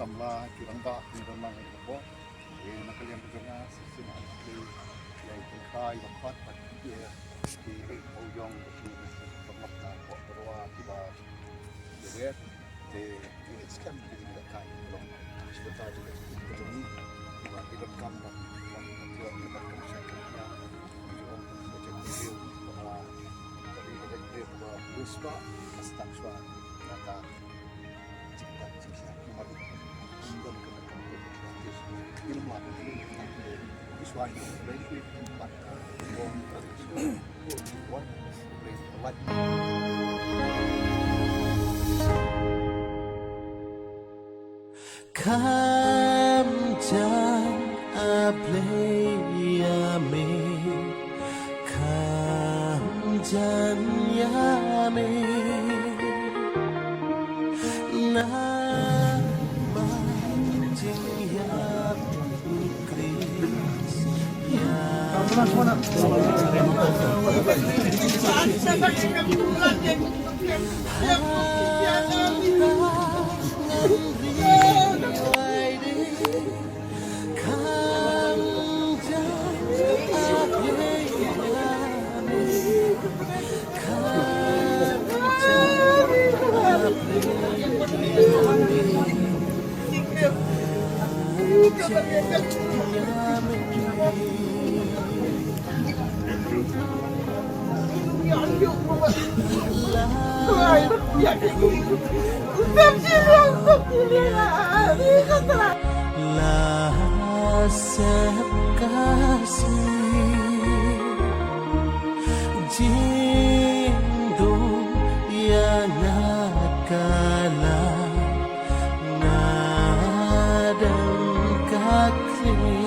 samla kirangga ni ramang ko nakalian ko nga sinasli ya kai dapat dia di ujung pemata ko berwa tiba jadi ini sekarang jadi tidak kai belum sebentar juga ketemu tidak kam dan tuan tidak kemusyaknya ujung macam video bahwa dari dia bahwa wisma astaghfar kata cipta cipta kembali dan kreatif ilmu apa wisma itu berarti tempat orang tradisional buat buat Kam jan ableyame Kam jan yame Nama jingyap ukris Lasap kasih Jindo yang nakala Ngadang kakli